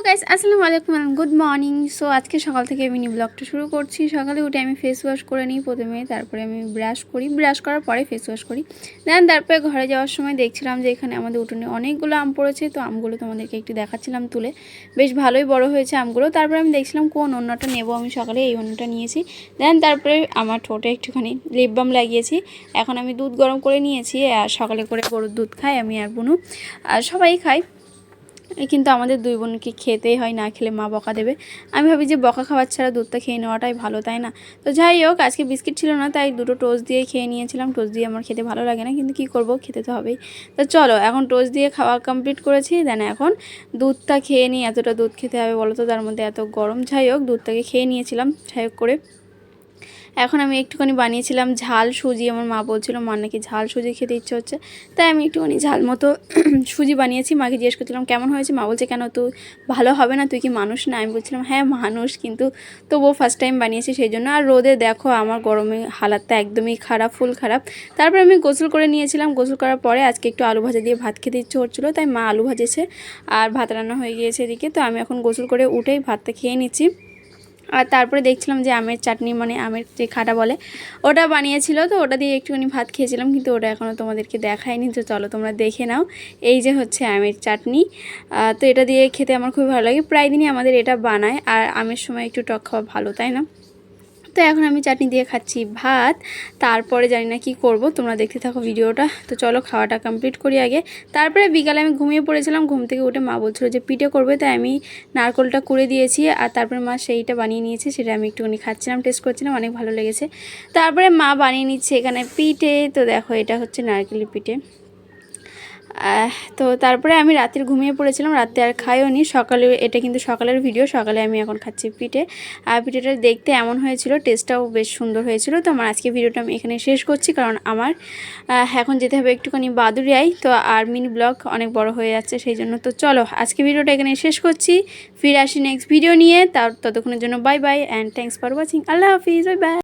Guys আসসালামু আলাইকুম and good morning. So আজকে সকাল থেকে মিনি ব্লগটা শুরু করছি। সকালে উঠে আমি ফেস ওয়াশ করে নিই প্রথমে, তারপরে আমি ব্রাশ করি, ব্রাশ করার পরে ফেস ওয়াশ করি। দেন তারপরে ঘরে যাওয়ার সময় দেখছিলাম যে এখানে আমাদের উঠোনে অনেকগুলো আম পড়েছে, তো আমগুলো তোমাদেরকে একটু দেখাচ্ছিলাম তুলে। বেশ ভালোই বড় হয়েছে আমগুলো। তারপরে আমি দেখছিলাম কোন অন্যটা নেব, আমি সকালে এই অন্যটা নিয়েছি। দেন তারপরে আমার ঠোঁটে একটুখানি লিপ বাম লাগিয়েছি। এখন আমি দুধ গরম করে নিয়েছি, আর সকালে করে গরুর দুধ খাই আমি আর বুনু, আর সবাই খাই। কিন্তু আমাদের দুই বোনকে খেতেই হয়, না খেলে মা বকা দেবে। আমি ভাবি যে বকা খাওয়ার ছাড়া দুধটা খেয়ে নেওয়াটাই ভালো, তাই না? তো যাই হোক, আজকে বিস্কিট ছিল না, তাই দুটো টোস্ট দিয়ে খেয়ে নিয়েছিলাম। টোস্ট দিয়ে আমার খেতে ভালো লাগে না, কিন্তু কি করব, খেতে তো হবেই। তো চলো, এখন টোস্ট দিয়ে খাওয়া কমপ্লিট করেছি। দেন এখন দুধটা খেয়ে নিই। এতটা দুধ খেতে হবে বলো তো, তার মধ্যে এত গরম। যাই হোক, দুধটাকে খেয়ে নিয়েছিলাম যাই হোক করে। এখন আমি একটুখানি বানিয়েছিলাম ঝাল সুজি। আমার মা বলছিল মার নাকি ঝাল সুজি খেতে ইচ্ছে হচ্ছে, তাই আমি একটুখানি ঝাল মতো সুজি বানিয়েছি। মাকে জিজ্ঞেস করছিলাম কেমন হয়েছে, মা বলছে কেন, তুই ভালো হবে না, তুই কি মানুষ না? আমি বলছিলাম হ্যাঁ মানুষ, কিন্তু তবুও ফার্স্ট টাইম বানিয়েছি সেই জন্য। আর রোদে দেখো আমার গরমে হালাতটা একদমই খারাপ, ফুল খারাপ। তারপর আমি গোসল করে নিয়েছিলাম। গোসল করার পরে আজকে একটু আলু ভাজা দিয়ে ভাত খেতে ইচ্ছে হচ্ছিলো, তাই মা আলু ভাজেছে আর ভাত রান্না হয়ে গিয়েছে এদিকে। তো আমি এখন গোসল করে উঠেই ভাতটা খেয়ে নিচ্ছি। আর তারপরে দেখছিলাম যে আমের চাটনি, মানে আমের যে খাটা বলে, ওটা বানিয়েছিল, তো ওটা দিয়ে একটুখানি ভাত খেয়েছিলাম, কিন্তু ওটা এখনও তোমাদেরকে দেখায়নি। তো চলো তোমরা দেখে নাও। এই যে হচ্ছে আমের চাটনি। তো এটা দিয়ে খেতে আমার খুবই ভালো লাগে, প্রায় দিনই আমাদের এটা বানায়। আর আমের সময় একটু টক খাওয়া ভালো, তাই না? তো এখন আমি চাটনি দিয়ে খাচ্ছি ভাত। তারপরে জানি না কি করব, তোমরা দেখতে থাকো ভিডিওটা। তো চলো খাওয়াটা কমপ্লিট করি আগে। তারপরে বিকালে আমি ঘুমিয়ে পড়েছিলাম। ঘুম থেকে উঠে মা বলছিল যে পিঠে করবে, তাই আমি নারকোলটা কুড়ে দিয়েছি। আর তারপরে মা সেইটা বানিয়ে নিয়েছে, সেটা আমি একটুখানি খাচ্ছিলাম, টেস্ট করছিলাম, অনেক ভালো লেগেছে। তারপরে মা বানিয়ে নিচ্ছে এখানে পিঠে। তো দেখো, এটা হচ্ছে নারকেলের পিঠে। তো তারপরে আমি রাতের ঘুমিয়ে পড়েছিলাম, রাতে আর খাইও নি। সকালে, এটা কিন্তু সকালের ভিডিও, সকালে আমি এখন খাচ্ছি পিঠে। আর পিঠেটা দেখতে এমন হয়েছিল, টেস্টটাও বেশ সুন্দর হয়েছিল। তো আমার আজকে ভিডিওটা আমি এখানে শেষ করছি, কারণ আমার এখন যেতে হবে একটুখানি বাদুড়িয়ায়। তো আর মিনি ব্লগ অনেক বড় হয়ে যাচ্ছে সেই জন্য। তো চলো আজকে ভিডিওটা এখানে শেষ করছি, ফিরে আসি নেক্সট ভিডিও নিয়ে। ততক্ষণের জন্য bye bye and thanks for watching. Allah Hafiz, bye bye.